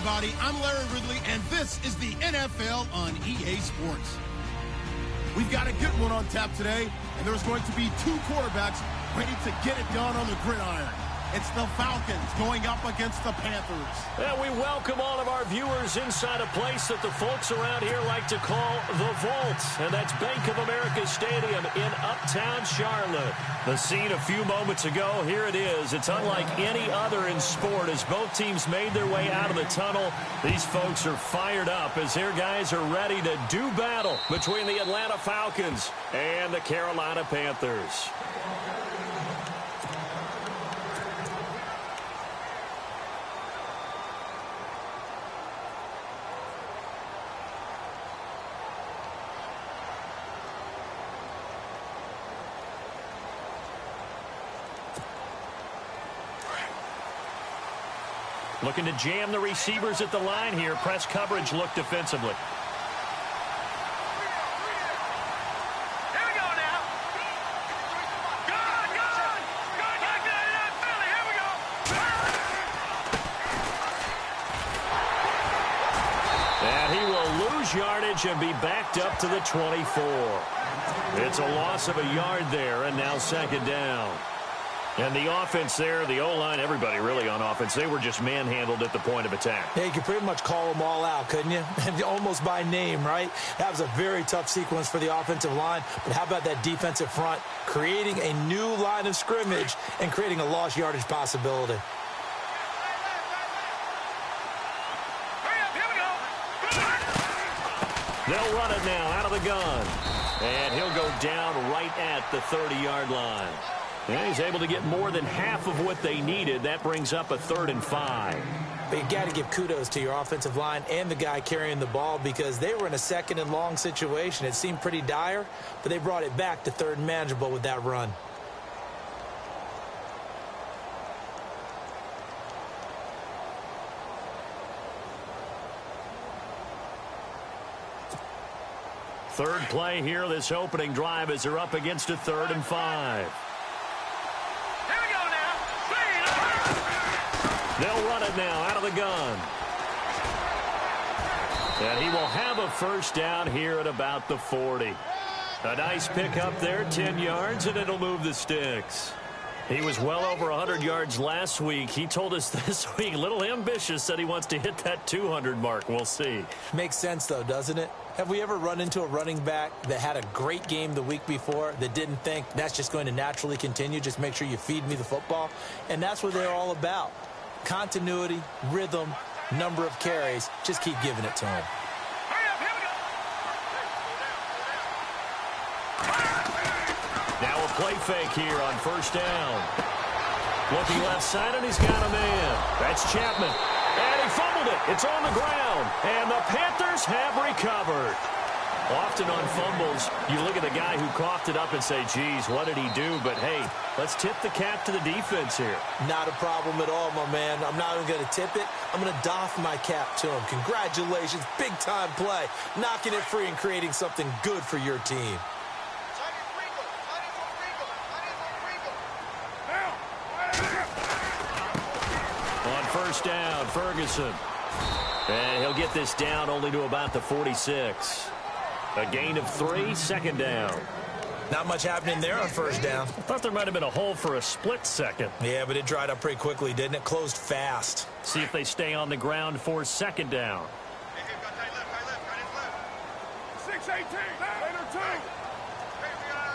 everybody. I'm Larry Ridley, and this is the NFL on EA Sports. We've got a good one on tap today, and there's going to be two quarterbacks ready to get it done on the gridiron. It's the Falcons going up against the Panthers. And we welcome all of our viewers inside a place that the folks around here like to call the Vault. And that's Bank of America Stadium in Uptown Charlotte. The scene a few moments ago, here it is. It's unlike any other in sport. As both teams made their way out of the tunnel, these folks are fired up as their guys are ready to do battle between the Atlanta Falcons and the Carolina Panthers. Looking to jam the receivers at the line here. Press coverage look defensively. Here we go now. Good. Here we go. And he will lose yardage and be backed up to the 24. It's a loss of a yard there, and now second down. And the offense there, the O-line, everybody really on offense, they were just manhandled at the point of attack. Yeah, you could pretty much call them all out, couldn't you? Almost by name, right? That was a very tough sequence for the offensive line. But how about that defensive front creating a new line of scrimmage and creating a lost yardage possibility? They'll run it now out of the gun. And he'll go down right at the 30-yard line. And he's able to get more than half of what they needed. That brings up a 3rd and 5. But you got to give kudos to your offensive line and the guy carrying the ball because they were in a 2nd and long situation. It seemed pretty dire, but they brought it back to 3rd and manageable with that run. Third play here, this opening drive as they're up against a 3rd and 5. They'll run it now out of the gun. And he will have a first down here at about the 40. A nice pickup there, 10 yards, and it'll move the sticks. He was well over 100 yards last week. He told us this week, a little ambitious, said he wants to hit that 200 mark. We'll see. Makes sense, though, doesn't it? Have we ever run into a running back that had a great game the week before that didn't think that's just going to naturally continue? Just make sure you feed me the football. And that's what they're all about. Continuity, rhythm, number of carries. Just keep giving it to him. Now a play fake here on first down. Looking left side, and he's got a man. That's Chapman. And he fumbled it. It's on the ground. And the Panthers have recovered. Often on fumbles, you look at the guy who coughed it up and say, geez, what did he do? But, hey, let's tip the cap to the defense here. Not a problem at all, my man. I'm not even going to tip it. I'm going to doff my cap to him. Congratulations. Big-time play. Knocking it free and creating something good for your team. On first down, Ferguson. And he'll get this down only to about the 46. A gain of 3, second down. Not much happening there on first down. I thought there might have been a hole for a split second. Yeah, but it dried up pretty quickly, didn't it? Closed fast. See if they stay on the ground for second down. 6-18, later 2.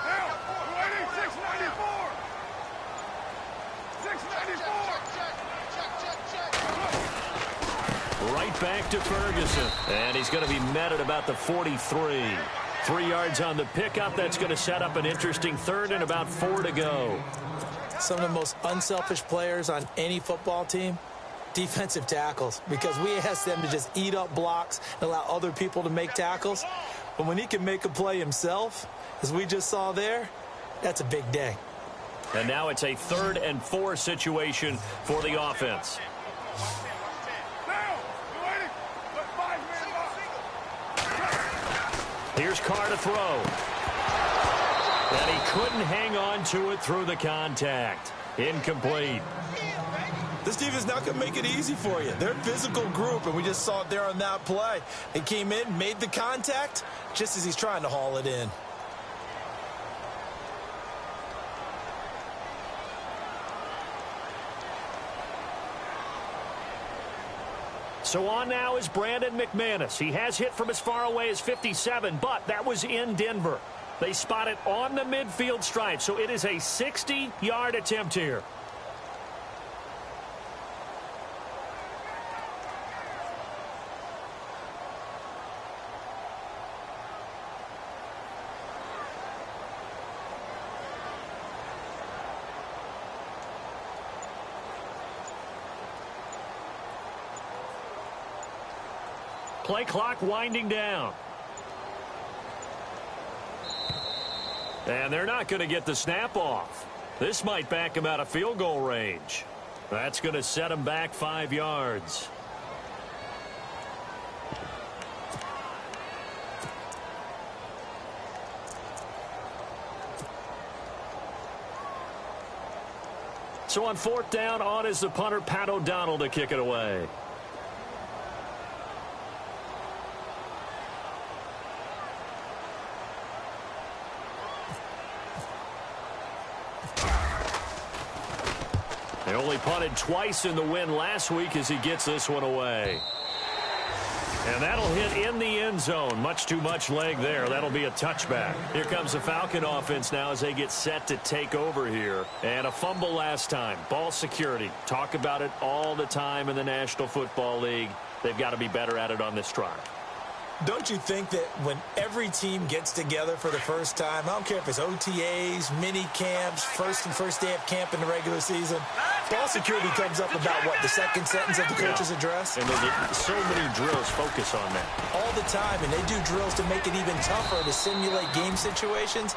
Now, 694. 694. Right back to Ferguson. And he's going to be met at about the 43. 3 yards on the pickup. That's going to set up an interesting 3rd and about 4 to go. Some of the most unselfish players on any football team, defensive tackles, because we ask them to just eat up blocks and allow other people to make tackles. But when he can make a play himself, as we just saw there, that's a big day. And now it's a 3rd and 4 situation for the offense. Here's Carr to throw. And he couldn't hang on to it through the contact. Incomplete. This defense is not going to make it easy for you. They're a physical group, and we just saw it there on that play. They came in, made the contact, just as he's trying to haul it in. So on now is Brandon McManus. He has hit from as far away as 57, but that was in Denver. They spot it on the midfield stripe, so it is a 60-yard attempt here. Play clock winding down. And they're not going to get the snap off. This might back him out of field goal range. That's going to set him back 5 yards. So on 4th down, on is the punter, Pat O'Donnell, to kick it away. They only punted twice in the win last week as he gets this one away. And that'll hit in the end zone. Much too much leg there. That'll be a touchback. Here comes the Falcon offense now as they get set to take over here. And a fumble last time. Ball security. Talk about it all the time in the National Football League. They've got to be better at it on this drive. Don't you think that when every team gets together for the first time, I don't care if it's OTAs, mini camps, first day of camp in the regular season, ball security comes up about, what, the second sentence of the coach's address? And so many drills focus on that. All the time, and they do drills to make it even tougher to simulate game situations.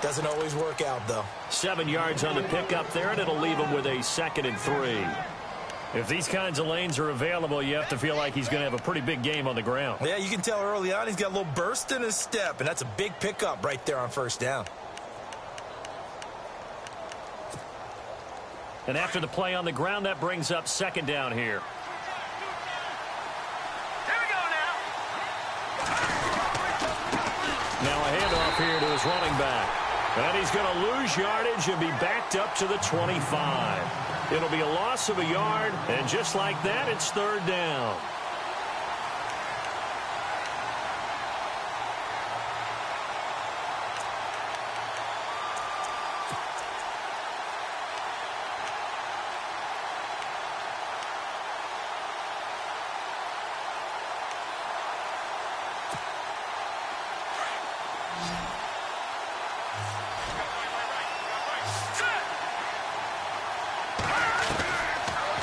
Doesn't always work out, though. 7 yards on the pickup there, and it'll leave him with a 2nd and 3. If these kinds of lanes are available, you have to feel like he's going to have a pretty big game on the ground. Yeah, you can tell early on he's got a little burst in his step, and that's a big pickup right there on 1st down. And after the play on the ground, that brings up 2nd down here. Here we go now. Now a handoff here to his running back. And he's going to lose yardage and be backed up to the 25. It'll be a loss of a yard, and just like that, it's 3rd down.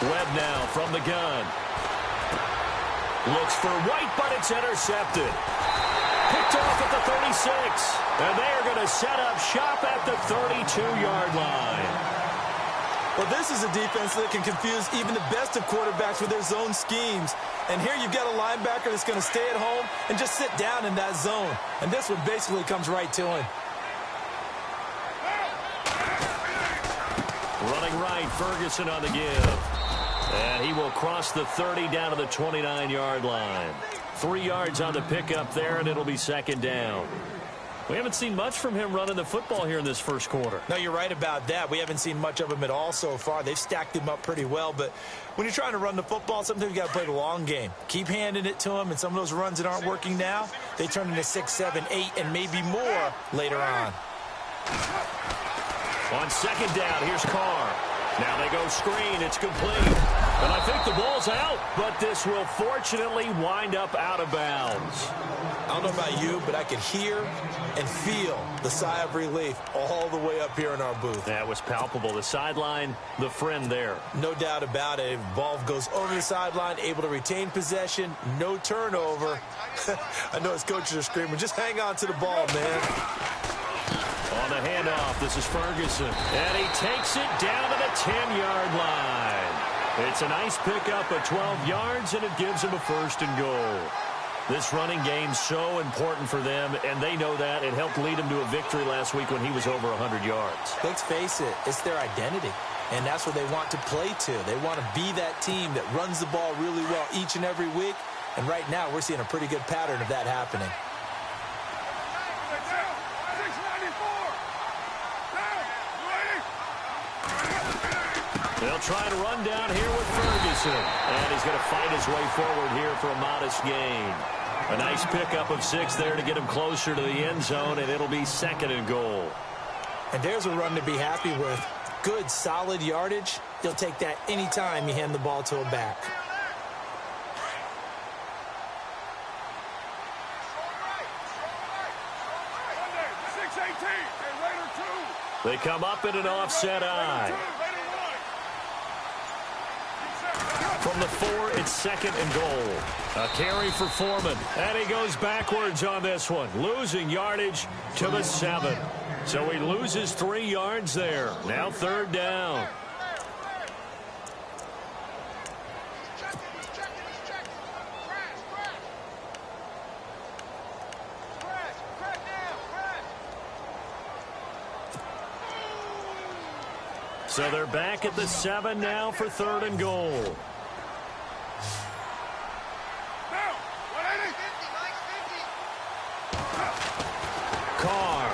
Webb now from the gun. Looks for White, but it's intercepted. Picked off at the 36. And they are going to set up shop at the 32-yard line. Well, this is a defense that can confuse even the best of quarterbacks with their zone schemes. And here you've got a linebacker that's going to stay at home and just sit down in that zone. And this one basically comes right to him. Running right, Ferguson on the give. And he will cross the 30 down to the 29-yard line. 3 yards on the pickup there, and it'll be 2nd down. We haven't seen much from him running the football here in this first quarter. No, you're right about that. We haven't seen much of him at all so far. They've stacked him up pretty well, but when you're trying to run the football, sometimes you got to play the long game. Keep handing it to him, and some of those runs that aren't working now, they turn into 6, 7, 8, and maybe more later on. On 2nd down, here's Carr. Now they go screen. It's complete. And I think the ball's out, but this will fortunately wind up out of bounds. I don't know about you, but I could hear and feel the sigh of relief all the way up here in our booth. That was palpable. The sideline, the friend there. No doubt about it. Ball goes over the sideline, able to retain possession, no turnover. I know his coaches are screaming, just hang on to the ball, man. On the handoff, this is Ferguson. And he takes it down to the 10-yard line. It's a nice pickup of 12 yards, and it gives him a 1st and goal. This running game's so important for them, and they know that. It helped lead him to a victory last week when he was over 100 yards. Let's face it, it's their identity. and that's what they want to play to. They want to be that team that runs the ball really well each and every week, and right now we're seeing a pretty good pattern of that happening. They'll try to run down here with Ferguson, and he's going to fight his way forward here for a modest gain. A nice pickup of 6 there to get him closer to the end zone, and it'll be 2nd and goal. And there's a run to be happy with. Good, solid yardage. You'll take that anytime you hand the ball to a back. They come up in an offset eye. From the 4, it's 2nd and goal. A carry for Foreman. And he goes backwards on this one, losing yardage to the 7. So he loses 3 yards there. Now 3rd down. So they're back at the 7 now for 3rd and goal. Carr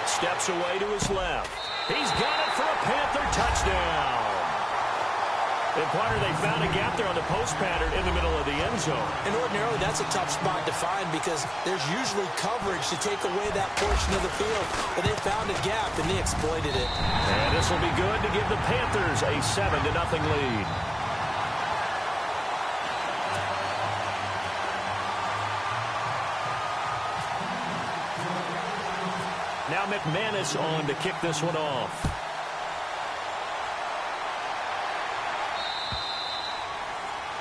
steps away to his left. He's got it for a Panther touchdown. And partner, they found a gap there on the post pattern in the middle of the end zone. And ordinarily, that's a tough spot to find because there's usually coverage to take away that portion of the field. But they found a gap, and they exploited it. And this will be good to give the Panthers a 7-0 lead. Now McManus on to kick this one off.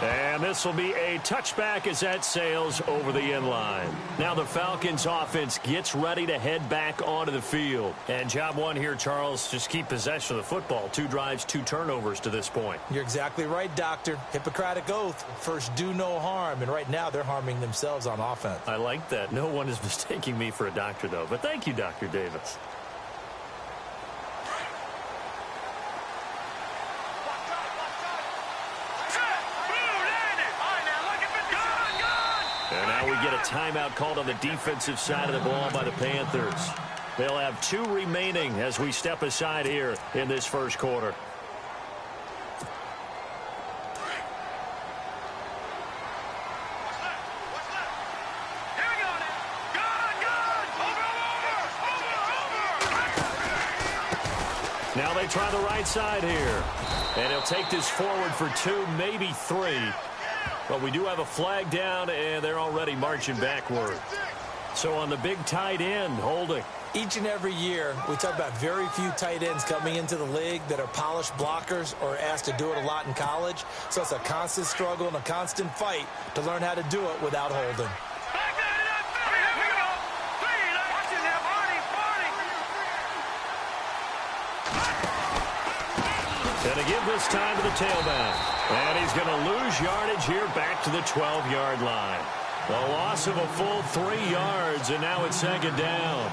And this will be a touchback as that sails over the end line. Now the Falcons offense gets ready to head back onto the field. And job one here, Charles, just keep possession of the football. 2 drives, 2 turnovers to this point. You're exactly right, Doctor. Hippocratic oath. First, do no harm. And right now, they're harming themselves on offense. I like that. No one is mistaking me for a doctor, though. But thank you, Dr. Davis. And now we get a timeout called on the defensive side of the ball by the Panthers. They'll have 2 remaining as we step aside here in this first quarter. Now they try the right side here. And he'll take this forward for 2, maybe 3. But we do have a flag down, and they're already marching backward. So on the big tight end, holding. Each and every year, we talk about very few tight ends coming into the league that are polished blockers or asked to do it a lot in college. So it's a constant struggle and a constant fight to learn how to do it without holding. Going to give this time to the tailback. And he's going to lose yardage here back to the 12-yard line. The loss of a full 3 yards, and now it's 2nd down.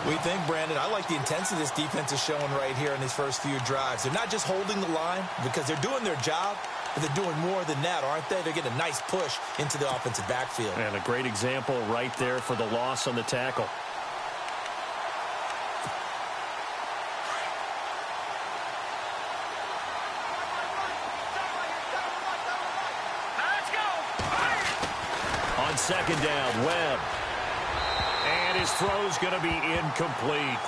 We think, Brandon, I like the intensity this defense is showing right here in these first few drives. They're not just holding the line because they're doing their job, but they're doing more than that, aren't they? They're getting a nice push into the offensive backfield. And a great example right there for the loss on the tackle. On 2nd down, Webb. And his throw's going to be incomplete.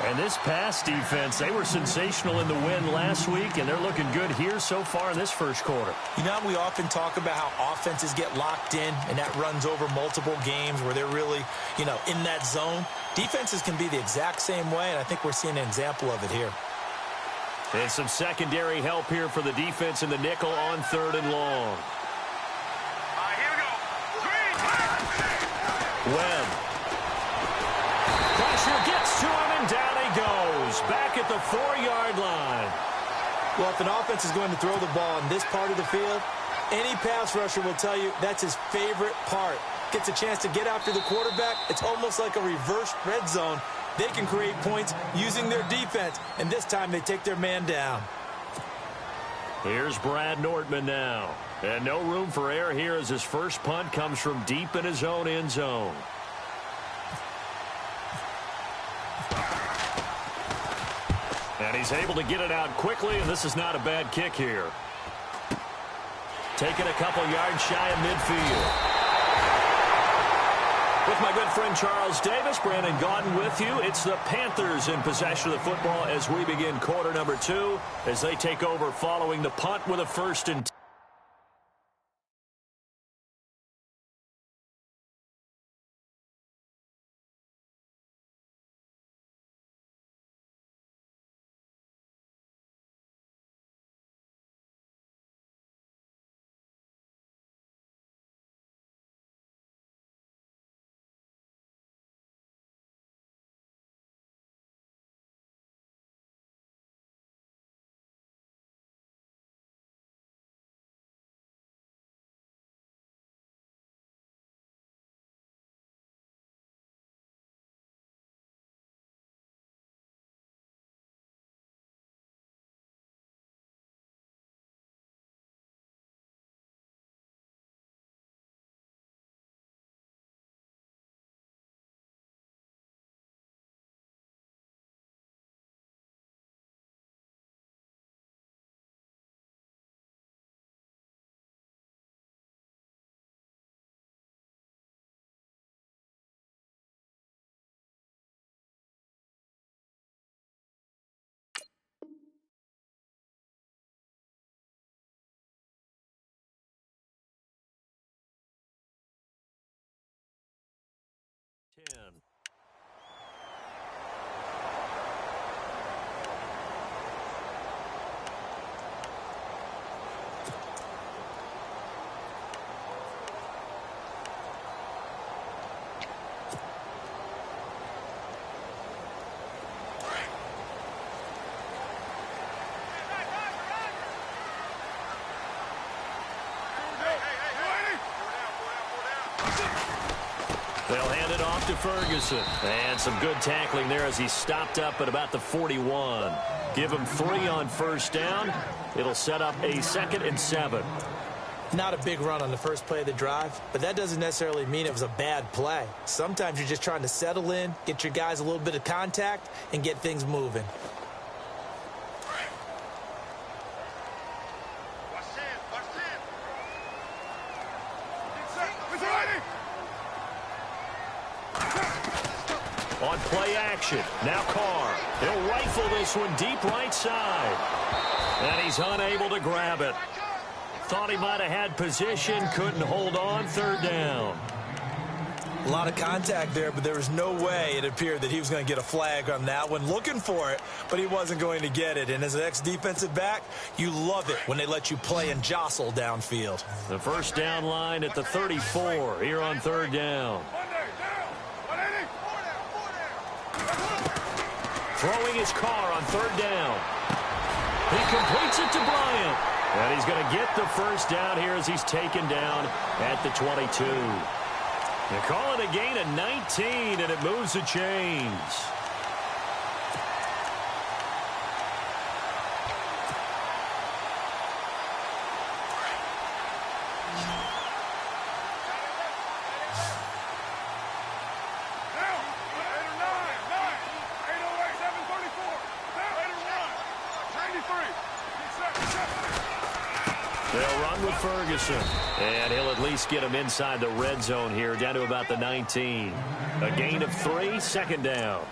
And this pass defense, they were sensational in the win last week, and they're looking good here so far in this first quarter. You know, we often talk about how offenses get locked in, and that runs over multiple games where they're really, in that zone. Defenses can be the exact same way, and I think we're seeing an example of it here. And some secondary help here for the defense in the nickel on 3rd and long. Webb. Pressure gets to him, and down he goes. Back at the 4-yard line. Well, if an offense is going to throw the ball in this part of the field, any pass rusher will tell you that's his favorite part. Gets a chance to get after the quarterback. It's almost like a reverse red zone. They can create points using their defense, and this time they take their man down. Here's Brad Nordman now. And no room for error here as his first punt comes from deep in his own end zone. And he's able to get it out quickly, and this is not a bad kick here. Taking a couple yards shy of midfield. With my good friend Charles Davis, Brandon Gaudin with you. It's the Panthers in possession of the football as we begin quarter number 2 as they take over following the punt with a 1st and 10. They'll hand it off to Ferguson. And some good tackling there as he stopped up at about the 41. Give him 3 on first down. It'll set up a 2nd and 7. Not a big run on the first play of the drive, but that doesn't necessarily mean it was a bad play. Sometimes you're just trying to settle in, get your guys a little bit of contact, and get things moving. On play action. Now Carr. He'll rifle this one deep right side. And he's unable to grab it. Thought he might have had position. Couldn't hold on. 3rd down. A lot of contact there, but there was no way it appeared that he was going to get a flag on that one. Looking for it, but he wasn't going to get it. And as an ex-defensive back, you love it when they let you play and jostle downfield. The first down line at the 34 here on 3rd down. Throwing his Carr on 3rd down. He completes it to Bryant. And he's going to get the first down here as he's taken down at the 22. They call it a gain of 19, and it moves the chains. They'll run with Ferguson, and he'll at least get him inside the red zone here, down to about the 19. A gain of 3, 2nd down.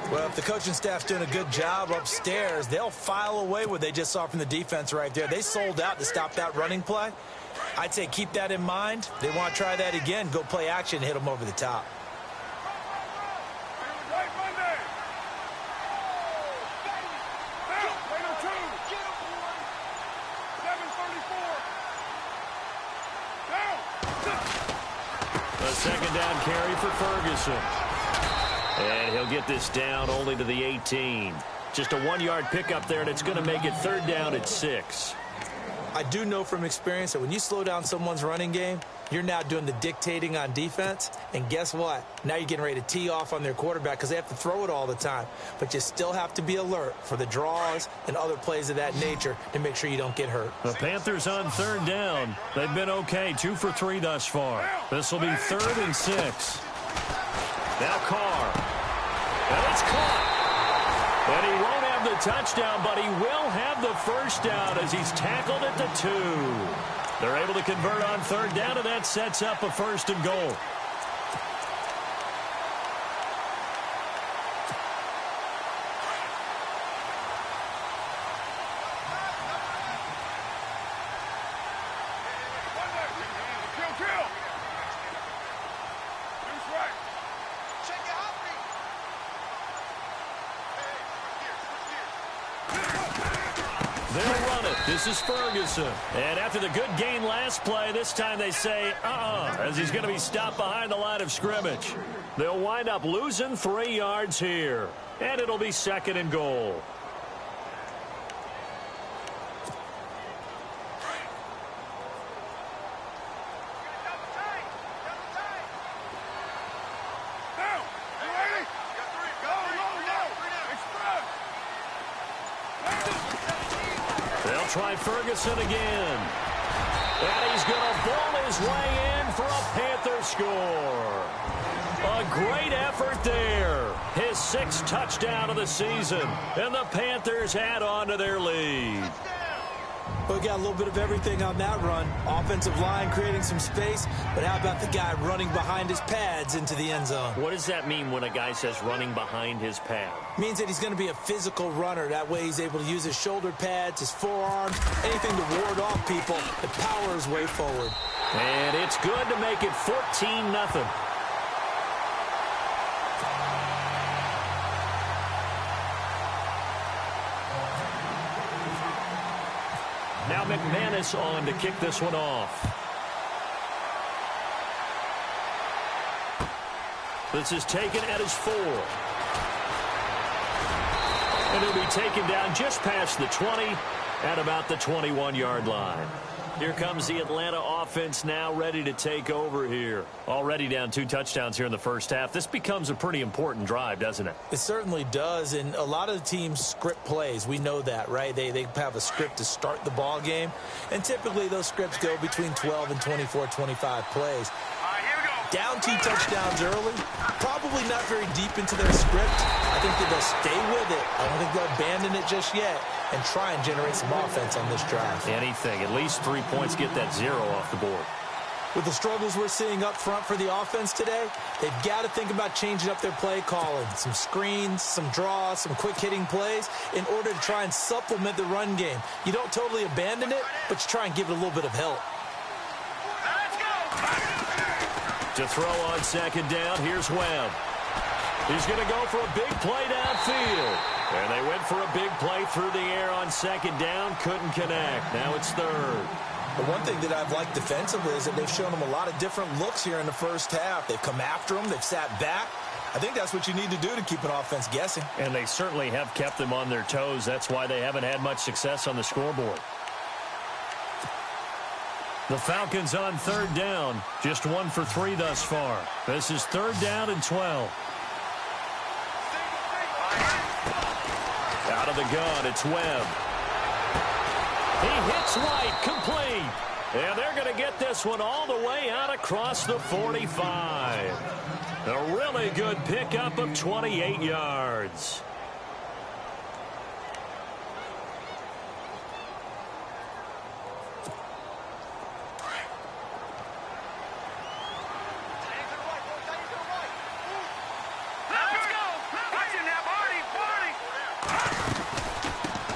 Well, if the coaching staff's doing a good job upstairs, they'll file away what they just saw from the defense right there. They sold out to stop that running play. I'd say keep that in mind. They want to try that again, go play action and hit them over the top. Second down carry for Ferguson. And he'll get this down only to the 18. Just a 1-yard pickup there, and it's going to make it 3rd down at 6. I do know from experience that when you slow down someone's running game, you're now doing the dictating on defense. And guess what? Now you're getting ready to tee off on their quarterback because they have to throw it all the time. But you still have to be alert for the draws and other plays of that nature to make sure you don't get hurt. The Panthers on third down. They've been okay, 2 for 3 thus far. This will be 3rd and 6. Now Carr. And it's caught. And he won't have the touchdown, but he will have the first down as he's tackled at the 2. They're able to convert on third down, and that sets up a 1st and goal. They'll run it. This is Ferguson. And after the good gain last play, this time they say, as he's going to be stopped behind the line of scrimmage. They'll wind up losing 3 yards here. And it'll be 2nd and goal. Try Ferguson again. And he's going to ball his way in for a Panther score. A great effort there. His 6th touchdown of the season. And the Panthers add on to their lead. We got a little bit of everything on that run. Offensive line creating some space, but how about the guy running behind his pads into the end zone? What does that mean when a guy says running behind his pad? Means that he's going to be a physical runner. That way he's able to use his shoulder pads, his forearms, anything to ward off people and power his way forward. And it's good to make it 14-0. Now McManus on to kick this one off. This is taken at his 4. And he'll be taken down just past the 20 at about the 21-yard line. Here comes the Atlanta offense now ready to take over here. Already down 2 touchdowns here in the first half. This becomes a pretty important drive, doesn't it? It certainly does, and a lot of the teams script plays. We know that, right? They have a script to start the ball game, and typically those scripts go between 12 and 24, 25 plays. Down 2 touchdowns early, probably not very deep into their script. I think that they'll stay with it. I don't think they'll abandon it just yet and try and generate some offense on this drive. Anything. At least 3 points, get that 0 off the board. With the struggles we're seeing up front for the offense today, they've got to think about changing up their play calling. Some screens, some draws, some quick-hitting plays in order to try and supplement the run game. You don't totally abandon it, but you try and give it a little bit of help. To throw on 2nd down, here's Webb. He's going to go for a big play downfield. And they went for a big play through the air on 2nd down. Couldn't connect. Now it's 3rd. The one thing that I've liked defensively is that they've shown them a lot of different looks here in the first half. They've come after them. They've sat back. I think that's what you need to do to keep an offense guessing. And they certainly have kept them on their toes. That's why they haven't had much success on the scoreboard. The Falcons on 3rd down. Just 1 for 3 thus far. This is 3rd down and 12. Out of the gun, it's Webb. He hits White, complete. And they're going to get this one all the way out across the 45. A really good pickup of 28 yards.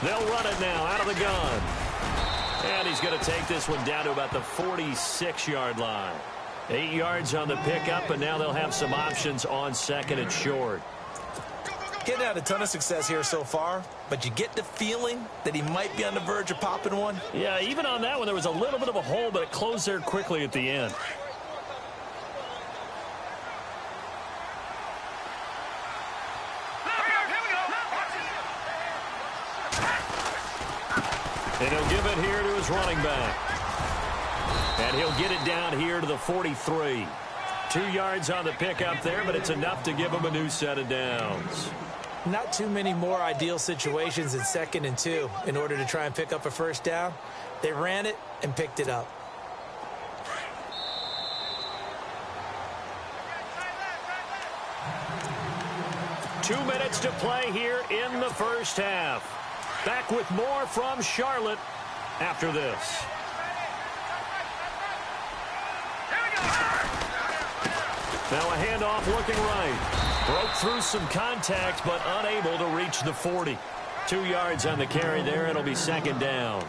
They'll run it now out of the gun. And he's going to take this one down to about the 46-yard line. 8 yards on the pickup, and now they'll have some options on 2nd and short. Getting out a ton of success here so far, but you get the feeling that he might be on the verge of popping one. Yeah, even on that one, there was a little bit of a hole, but it closed there quickly at the end. And he'll give it here to his running back. And he'll get it down here to the 43. 2 yards on the pickup there, but it's enough to give him a new set of downs. Not too many more ideal situations in 2nd and 2 in order to try and pick up a first down. They ran it and picked it up. Two minutes to play here in the first half. Back with more from Charlotte after this. Now a handoff looking right. Broke through some contact, but unable to reach the 40. 2 yards on the carry there. It'll be 2nd down.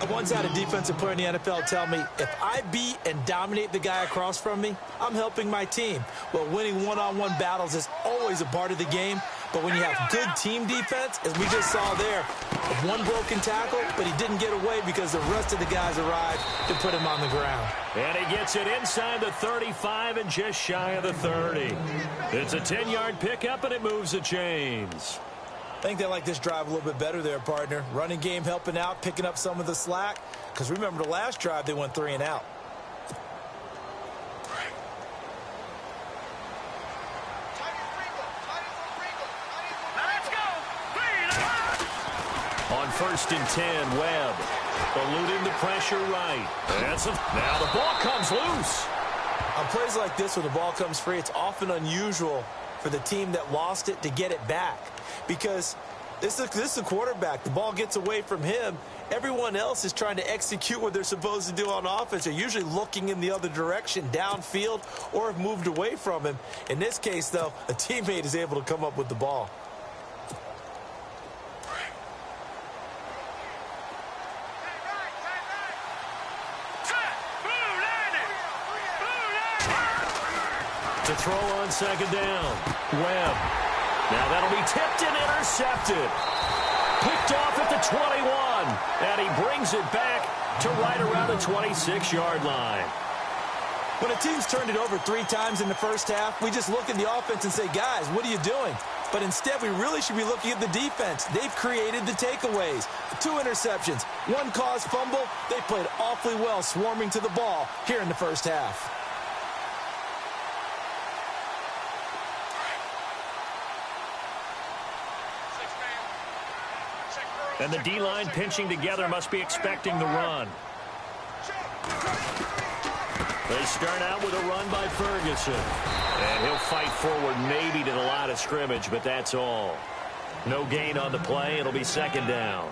I once had a defensive player in the NFL tell me, if I beat and dominate the guy across from me, I'm helping my team. Well, winning one-on-one battles is always a part of the game, but when you have good team defense, as we just saw there, one broken tackle, but he didn't get away because the rest of the guys arrived to put him on the ground. And he gets it inside the 35 and just shy of the 30. It's a 10-yard pickup, and it moves the chains. I think they like this drive a little bit better there, partner. Running game helping out, picking up some of the slack. Because remember the last drive, they went 3 and out. On 1st and 10, Webb. Eluding the pressure right. Now the ball comes loose. On plays like this, when the ball comes free, it's often unusual for the team that lost it to get it back. Because this is a quarterback. The ball gets away from him. Everyone else is trying to execute what they're supposed to do on offense. They're usually looking in the other direction, downfield, or have moved away from him. In this case, though, a teammate is able to come up with the ball. To throw on 2nd down. Webb. Now that'll be tipped and intercepted. Picked off at the 21. And he brings it back to right around the 26-yard line. When a team's turned it over 3 times in the first half, we just look at the offense and say, guys, what are you doing? But instead, we really should be looking at the defense. They've created the takeaways. 2 interceptions, 1 caused fumble. They played awfully well swarming to the ball here in the first half. And the D-line pinching together must be expecting the run. They start out with a run by Ferguson. And he'll fight forward maybe to the line of scrimmage, but that's all. No gain on the play. It'll be 2nd down.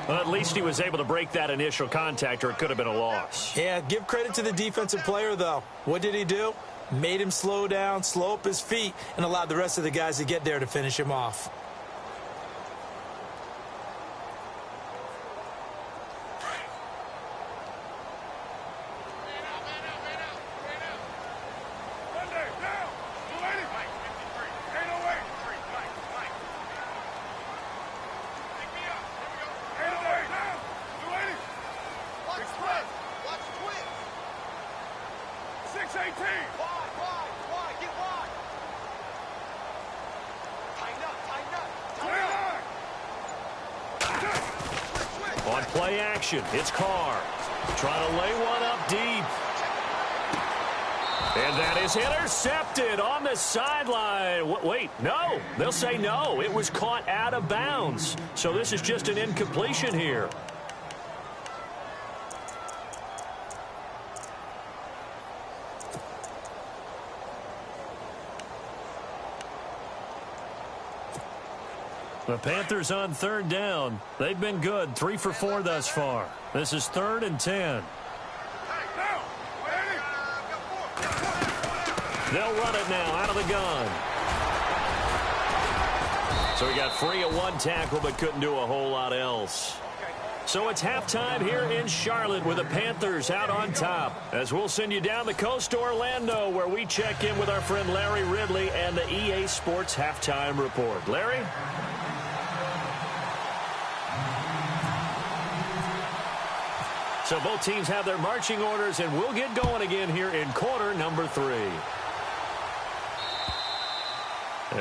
Well, at least he was able to break that initial contact, or it could have been a loss. Yeah, give credit to the defensive player, though. What did he do? Made him slow down, slow up his feet, and allowed the rest of the guys to get there to finish him off. On play action, it's Carr. Trying to lay one up deep. And that is intercepted on the sideline. Wait, no. They'll say no. It was caught out of bounds. So this is just an incompletion here. The Panthers on 3rd down. They've been good, 3 for 4 thus far. This is 3rd and 10. They'll run it now out of the gun. So he got free of 1 tackle but couldn't do a whole lot else. So it's halftime here in Charlotte with the Panthers out on top. As we'll send you down the coast to Orlando, where we check in with our friend Larry Ridley and the EA Sports Halftime Report. Larry? So both teams have their marching orders, and we'll get going again here in quarter number 3.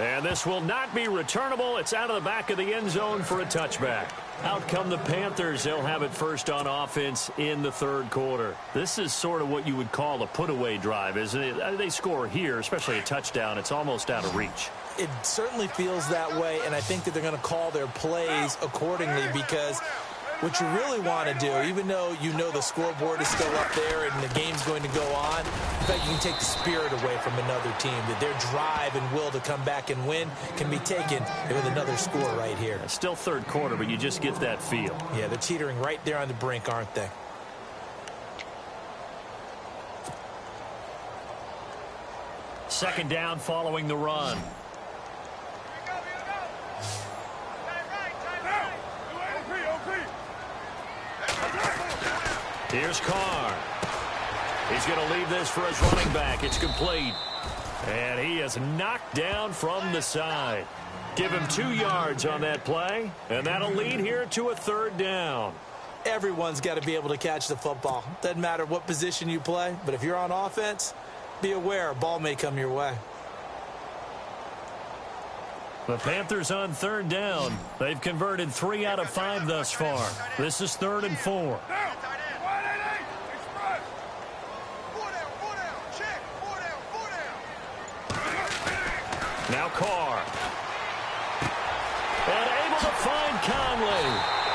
And this will not be returnable. It's out of the back of the end zone for a touchback. Out come the Panthers. They'll have it first on offense in the third quarter. This is sort of what you would call a put-away drive, isn't it? They score here, especially a touchdown. It's almost out of reach. It certainly feels that way, and I think that they're going to call their plays accordingly, because what you really want to do, even though you know the scoreboard is still up there and the game's going to go on, in fact, you can take the spirit away from another team, that their drive and will to come back and win can be taken with another score right here. It's still third quarter, but you just get that feel. Yeah, they're teetering right there on the brink, aren't they? Second down following the run. Here's Carr. He's going to leave this for his running back. It's complete. And he is knocked down from the side. Give him 2 yards on that play, and that'll lead here to a third down. Everyone's got to be able to catch the football. Doesn't matter what position you play, but if you're on offense, be aware a ball may come your way. The Panthers on third down. They've converted 3 out of 5 thus far. This is 3rd and 4. Now Carr. And able to find Conley.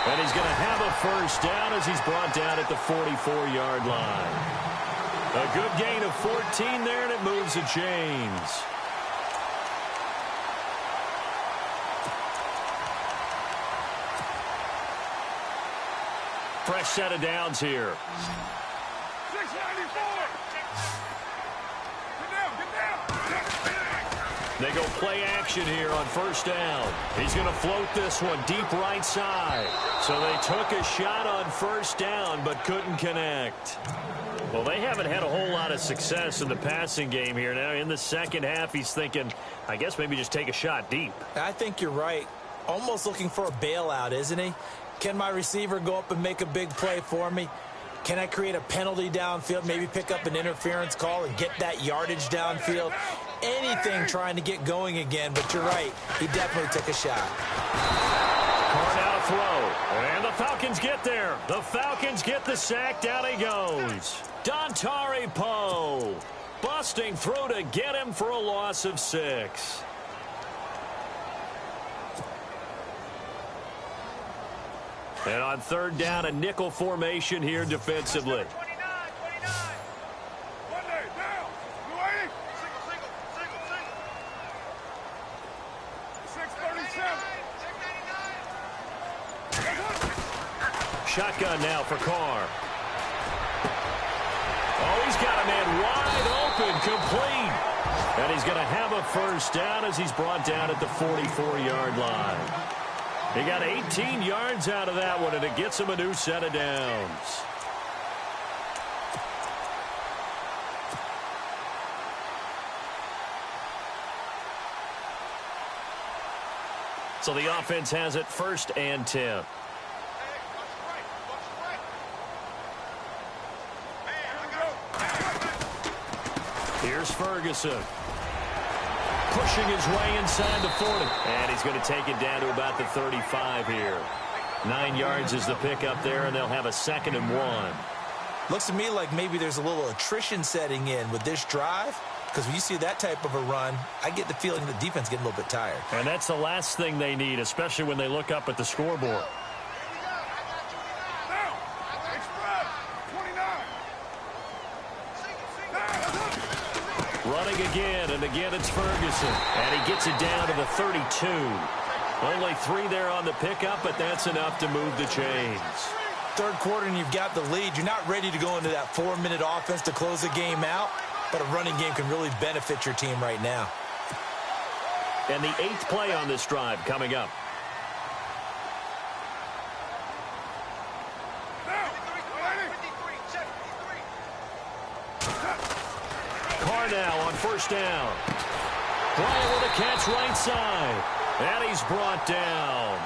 And he's going to have a first down as he's brought down at the 44-yard line. A good gain of 14 there, and it moves the chains. Fresh set of downs here. 694. They go play action here on first down. He's going to float this one deep right side. So they took a shot on first down but couldn't connect. Well, they haven't had a whole lot of success in the passing game here. Now in the second half, he's thinking, I guess maybe just take a shot deep. I think you're right. Almost looking for a bailout, isn't he? Can my receiver go up and make a big play for me? Can I create a penalty downfield, maybe pick up an interference call and get that yardage downfield? Anything trying to get going again, but you're right. He definitely took a shot. Carr now to throw. And the Falcons get there. The Falcons get the sack. Down he goes. Dontari Poe busting through to get him for a loss of 6. And on third down, a nickel formation here defensively. 29. One day, down. 280. Single. 637. Shotgun now for Carr. Oh, he's got a man wide open, complete. And he's going to have a first down as he's brought down at the 44-yard line. He got 18 yards out of that one, and it gets him a new set of downs. So the offense has it 1st and 10. Here's Ferguson. Pushing his way inside the 40. And he's going to take it down to about the 35 here. 9 yards is the pickup there, and they'll have a 2nd and 1. Looks to me like maybe there's a little attrition setting in with this drive, because when you see that type of a run, I get the feeling the defense getting a little bit tired. And that's the last thing they need, especially when they look up at the scoreboard. Running again, and again it's Ferguson. And he gets it down to the 32. Only 3 there on the pickup, but that's enough to move the chains. Third quarter and you've got the lead. You're not ready to go into that 4-minute offense to close the game out, but a running game can really benefit your team right now. And the 8th play on this drive coming up. Carr now on first down. Bryant with a catch right side. And he's brought down.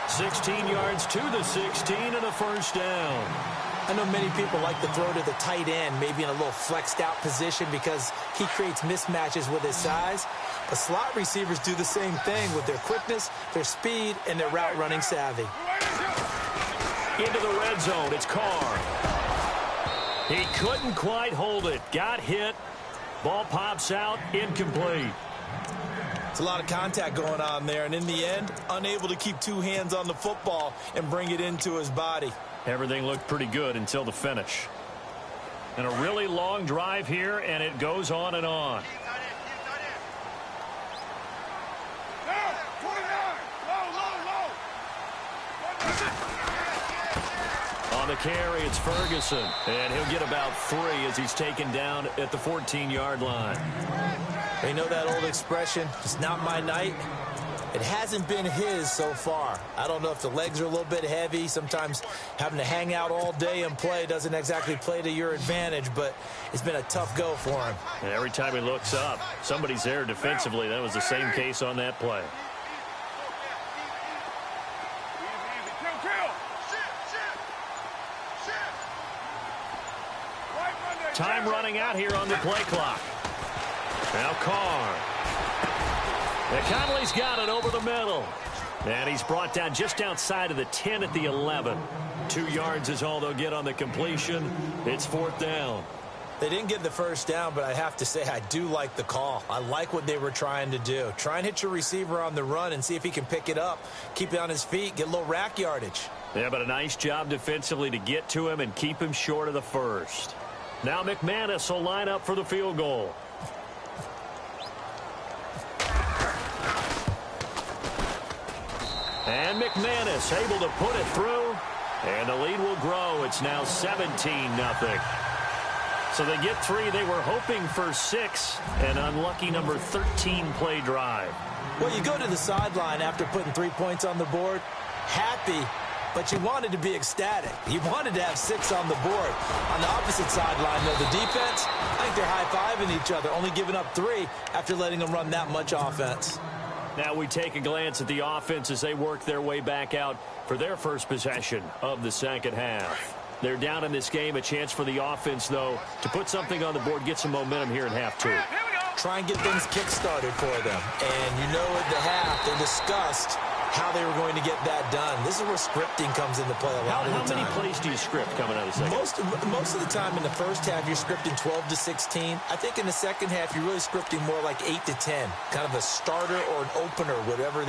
16 yards to the 16 and a first down. I know many people like to throw to the tight end, maybe in a little flexed out position because he creates mismatches with his size. But slot receivers do the same thing with their quickness, their speed, and their route running savvy. into the red zone. It's Carr. He couldn't quite hold it. Got hit. Ball pops out. Incomplete. It's a lot of contact going on there, and in the end, unable to keep two hands on the football and bring it into his body. Everything looked pretty good until the finish. And a really long drive here, and it goes on and on. Down, 29. Low. On the carry, it's Ferguson, and he'll get about 3 as he's taken down at the 14-yard line. You know that old expression, it's not my night? It hasn't been his so far. I don't know if the legs are a little bit heavy. Sometimes having to hang out all day and play doesn't exactly play to your advantage, but it's been a tough go for him. And every time he looks up, somebody's there defensively. That was the same case on that play. Time running out here on the play clock. Now Carr. And Conley's got it over the middle. And he's brought down just outside of the 10 at the 11. 2 yards is all they'll get on the completion. It's 4th down. They didn't get the first down, but I have to say I do like the call. I like what they were trying to do. Try and hit your receiver on the run and see if he can pick it up, keep it on his feet, get a little rack yardage. Yeah, but a nice job defensively to get to him and keep him short of the first. Now McManus will line up for the field goal. And McManus able to put it through. And the lead will grow. It's now 17-0. So they get 3. They were hoping for 6. An unlucky number 13 play drive. Well, you go to the sideline after putting 3 points on the board, happy, but you wanted to be ecstatic. You wanted to have 6 on the board. On the opposite sideline, though, the defense, I think they're high-fiving each other, only giving up 3 after letting them run that much offense. Now we take a glance at the offense as they work their way back out for their first possession of the second half. They're down in this game. A chance for the offense, though, to put something on the board, get some momentum here in half 2. Try and get things kick-started for them. And you know at the half, they discussed how they were going to get that done. This is where scripting comes into play a lot of the time. How many plays do you script coming out of the second? Most of the time in the first half, you're scripting 12 to 16. I think in the second half, you're really scripting more like 8 to 10. Kind of a starter or an opener, whatever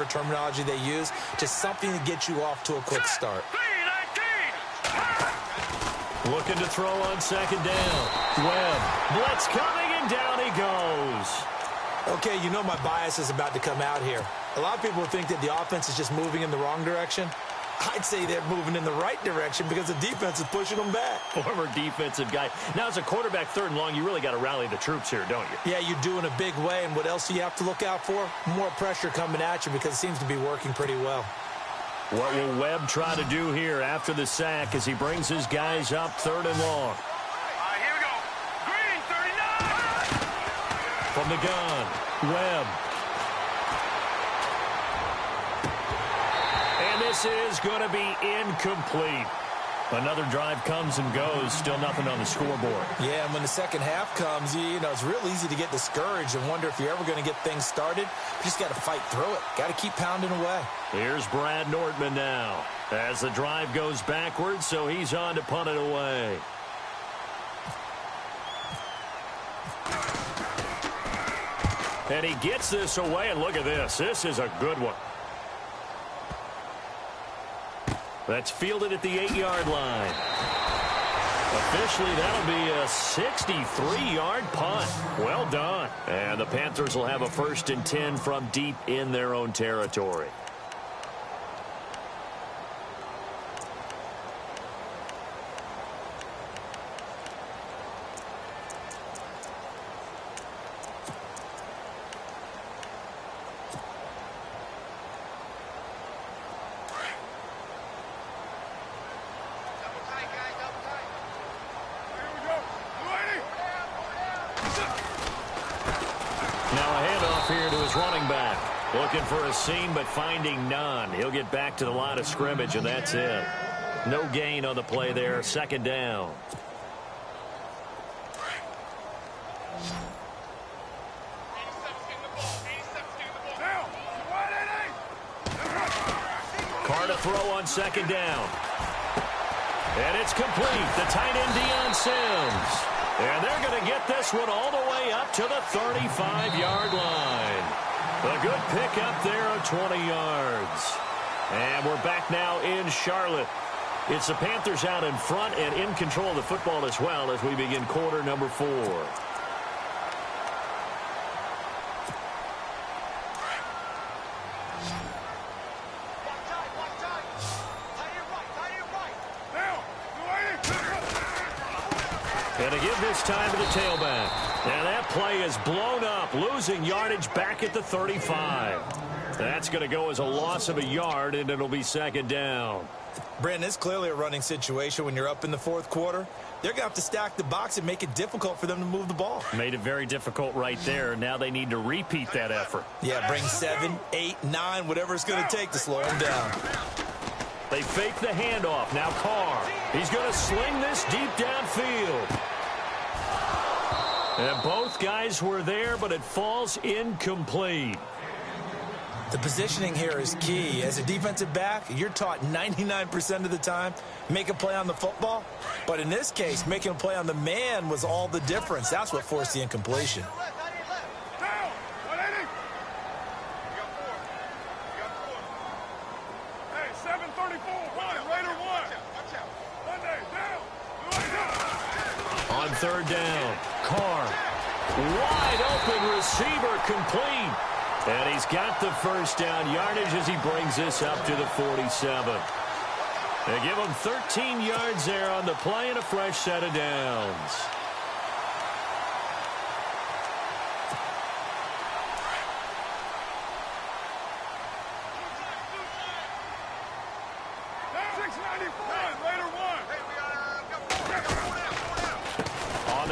terminology they use, just something to get you off to a quick start. Looking to throw on second down. Webb. Blitz coming, and down he goes. Okay, you know my bias is about to come out here. A lot of people think that the offense is just moving in the wrong direction. I'd say they're moving in the right direction because the defense is pushing them back. Former defensive guy. Now, as a quarterback 3rd and long, you really got to rally the troops here, don't you? Yeah, you do in a big way. And what else do you have to look out for? More pressure coming at you because it seems to be working pretty well. What will Webb try to do here after the sack as he brings his guys up 3rd and long? Here we go. Green, 39. From the gun, Webb. And this is going to be incomplete. Another drive comes and goes. Still nothing on the scoreboard. Yeah, and when the second half comes, you know, it's real easy to get discouraged and wonder if you're ever going to get things started. You just got to fight through it. Got to keep pounding away. Here's Brad Nordman now as the drive goes backwards, so he's on to punt it away. And he gets this away, and look at this. This is a good one. That's fielded at the 8-yard line. Officially, that'll be a 63-yard punt. Well done. And the Panthers will have a 1st and 10 from deep in their own territory. Running back looking for a seam but finding none. He'll get back to the line of scrimmage, and that's it. No gain on the play there. 2nd down. Carr to throw on 2nd down. And it's complete. The tight end, Deion Sims. And they're going to get this one all the way up to the 35-yard line. A good pick up there of 20 yards. And we're back now in Charlotte. It's the Panthers out in front and in control of the football as well as we begin quarter number 4. And to give this time to the tailback. And that play is blown up, losing yardage back at the 35. That's going to go as a loss of a yard, and it'll be second down. Brandon, it's clearly a running situation when you're up in the fourth quarter. They're going to have to stack the box and make it difficult for them to move the ball. Made it very difficult right there. Now they need to repeat that effort. Yeah, bring 7, 8, 9, whatever it's going to take to slow them down. They fake the handoff. Now Carr. He's going to sling this deep downfield. And both guys were there, but it falls incomplete. The positioning here is key. As a defensive back, you're taught 99% of the time, make a play on the football. But in this case, making a play on the man was all the difference. That's what forced the incompletion. On third down, Carr. Wide open receiver, complete. And he's got the first down yardage as he brings this up to the 47. They give him 13 yards there on the play and a fresh set of downs.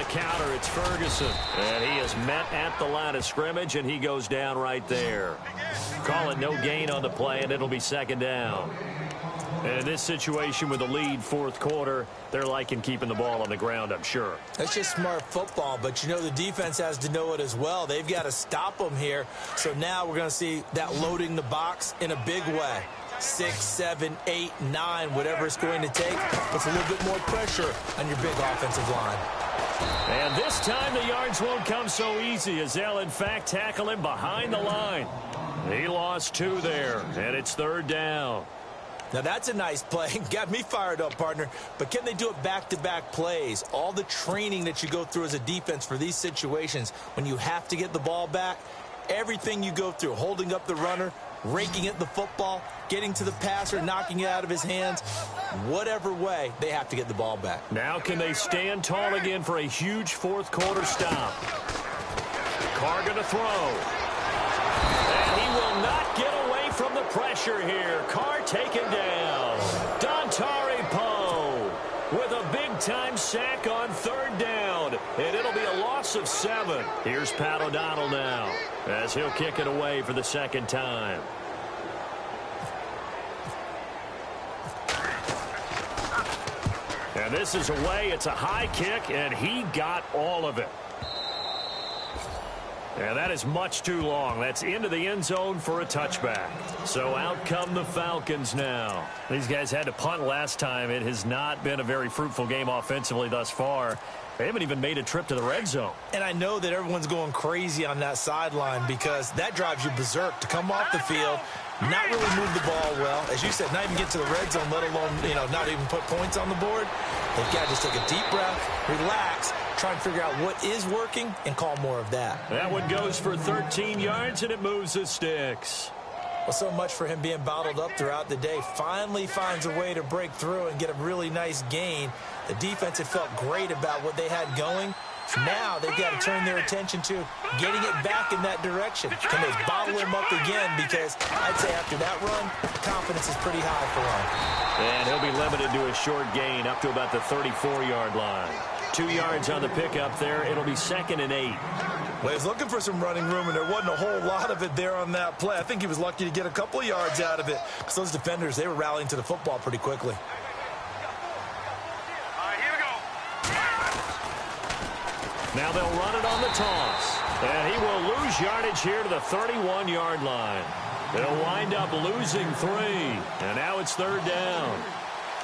Counter, it's Ferguson. And he is met at the line of scrimmage, and he goes down right there. Call it no gain on the play, and it'll be second down. And in this situation with the lead fourth quarter, they're liking keeping the ball on the ground, I'm sure. That's just smart football, but you know the defense has to know it as well. They've got to stop them here. So now we're going to see that loading the box in a big way. 6, 7, 8, 9, whatever it's going to take, puts a little bit more pressure on your big offensive line. And this time the yards won't come so easy as they'll, in fact, tackle him behind the line. He lost 2 there, and it's third down. Now, that's a nice play. Got me fired up, partner. But can they do it back-to-back plays? All the training that you go through as a defense for these situations, when you have to get the ball back, everything you go through, holding up the runner, raking at the football, getting to the passer, knocking it out of his hands. Whatever way, they have to get the ball back. Now can they stand tall again for a huge fourth quarter stop? Carr going to throw. And he will not get away from the pressure here. Carr taken down. Dontari Poe with a big-time sack on third down. And it'll be a loss of 7. Here's Pat O'Donnell now as he'll kick it away for the second time. And this is away. It's a high kick, and he got all of it. And that is much too long. That's into the end zone for a touchback. So out come the Falcons now. These guys had to punt last time. It has not been a very fruitful game offensively thus far. They haven't even made a trip to the red zone. And I know that everyone's going crazy on that sideline because that drives you berserk to come off the field, not really move the ball well. As you said, not even get to the red zone, let alone, not even put points on the board. They've got to just take a deep breath, relax, try and figure out what is working and call more of that. That one goes for 13 yards, and it moves the sticks. Well, so much for him being bottled up throughout the day. Finally finds a way to break through and get a really nice gain. The defense had felt great about what they had going. Now they've got to turn their attention to getting it back in that direction. Can they bottle him up again? Because I'd say after that run, confidence is pretty high for him. And he'll be limited to a short gain up to about the 34-yard line. 2 yards on the pickup there. It'll be 2nd and 8. Well, he was looking for some running room, and there wasn't a whole lot of it there on that play. I think he was lucky to get a couple of yards out of it because those defenders, they were rallying to the football pretty quickly. Now they'll run it on the toss. And he will lose yardage here to the 31-yard line. They'll wind up losing 3. And now it's third down.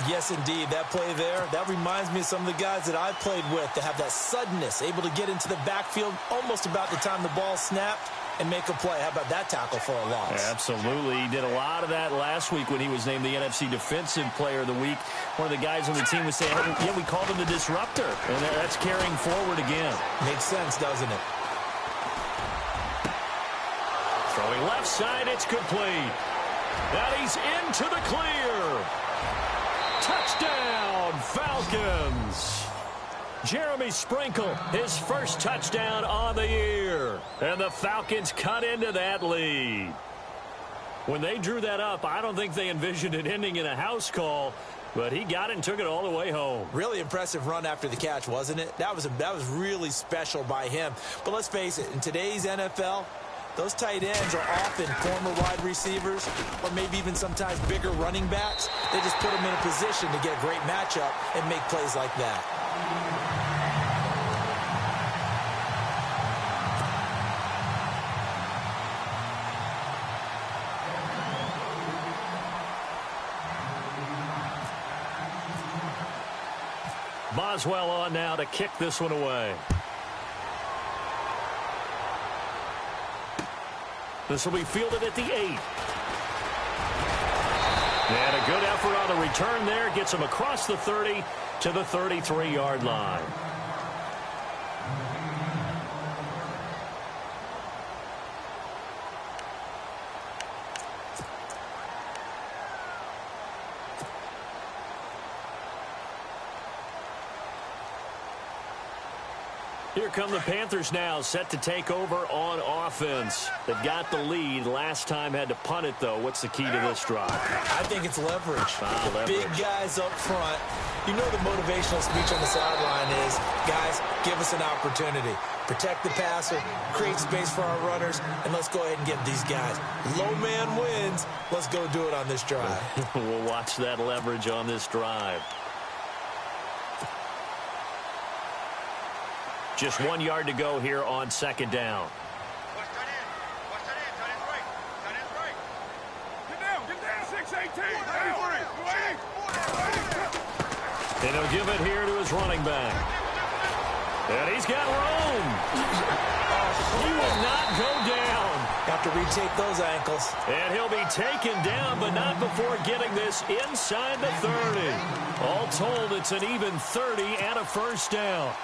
Yes, indeed. That play there, that reminds me of some of the guys that I've played with that have that suddenness, able to get into the backfield almost about the time the ball snapped and make a play. How about that tackle for a loss? Absolutely. He did a lot of that last week when he was named the NFC Defensive Player of the Week. One of the guys on the team was saying, hey, yeah, we called him the disruptor. And that's carrying forward again. Makes sense, doesn't it? Throwing left side, it's complete. And he's into the clear. Touchdown, Falcons. Jeremy Sprinkle, his first touchdown on the year. And the Falcons cut into that lead. When they drew that up, I don't think they envisioned it ending in a house call, but he got it and took it all the way home. Really impressive run after the catch, wasn't it? That was really special by him. But let's face it, in today's NFL, those tight ends are often former wide receivers or maybe even sometimes bigger running backs. They just put them in a position to get a great matchup and make plays like that. Boswell on now to kick this one away. This will be fielded at the 8. And a good effort on the return there. Gets him across the 30 to the 33-yard line. Here come the Panthers now, set to take over on offense. They've got the lead. Last time had to punt it, though. What's the key to this drive? I think it's leverage. Leverage. Big guys up front. You know the motivational speech on the sideline is, guys, give us an opportunity. Protect the passer, create space for our runners, and let's go ahead and get these guys. Low man wins. Let's go do it on this drive. We'll watch that leverage on this drive. Just 1 yard to go here on second down. Watch that in. Watch that in. Tight end's right. Tight end's right. Get down. Get down. 6-18. And he'll give it here to his running back. And he's got room. He will not go down. Have to retake those ankles. And he'll be taken down, but not before getting this inside the 30. All told, it's an even 30 and a first down.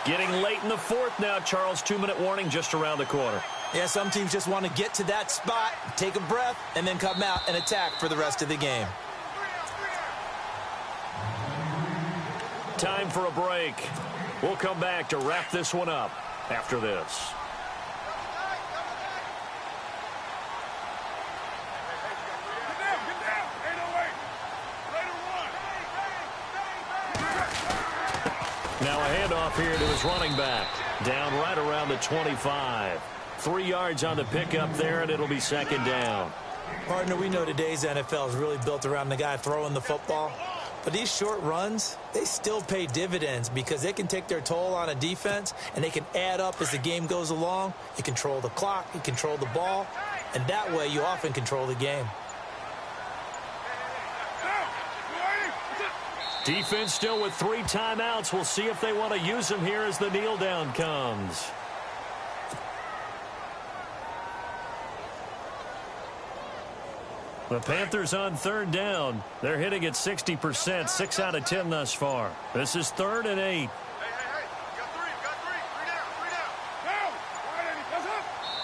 Getting late in the fourth now, Charles. 2-minute warning just around the corner. Yeah, some teams just want to get to that spot, take a breath, and then come out and attack for the rest of the game. Time for a break. We'll come back to wrap this one up after this. Now a handoff here to his running back. Down right around the 25. 3 yards on the pickup there, and it'll be second down. Partner, we know today's NFL is really built around the guy throwing the football. But these short runs, they still pay dividends because they can take their toll on a defense, and they can add up as the game goes along. You control the clock, you control the ball, and that way you often control the game. Defense still with 3 timeouts. We'll see if they want to use them here as the kneel down comes. The Panthers on third down. They're hitting at 60%, 6 out of 10 thus far. This is 3rd and 8. Hey, got three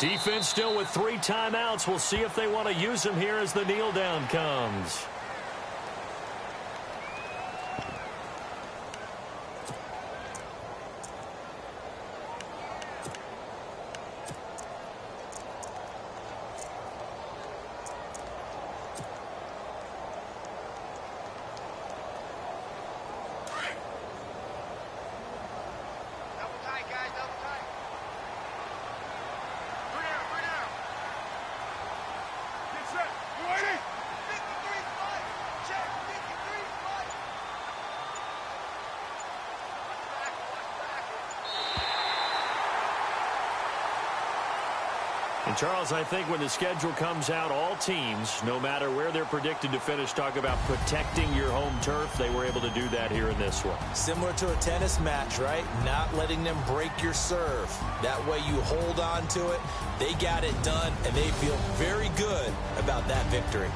down. Defense still with 3 timeouts. We'll see if they want to use them here as the kneel down comes. And Charles, I think when the schedule comes out, all teams, no matter where they're predicted to finish, talk about protecting your home turf. They were able to do that here in this one. Similar to a tennis match, right? Not letting them break your serve. That way you hold on to it. They got it done, and they feel very good about that victory.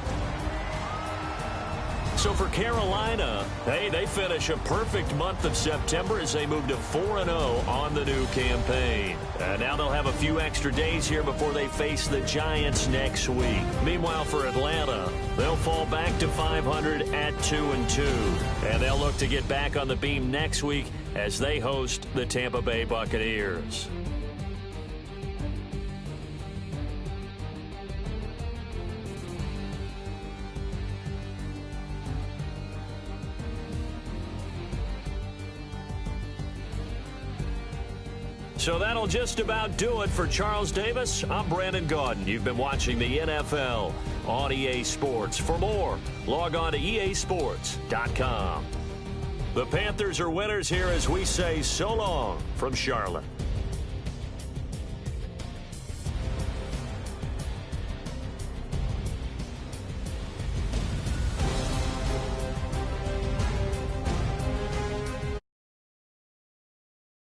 So for Carolina, hey, they finish a perfect month of September as they move to 4-0 on the new campaign. Now they'll have a few extra days here before they face the Giants next week. Meanwhile, for Atlanta, they'll fall back to 500 at 2-2. And they'll look to get back on the beam next week as they host the Tampa Bay Buccaneers. So that'll just about do it for Charles Davis. I'm Brandon Gaudin. You've been watching the NFL on EA Sports. For more, log on to easports.com. The Panthers are winners here as we say so long from Charlotte.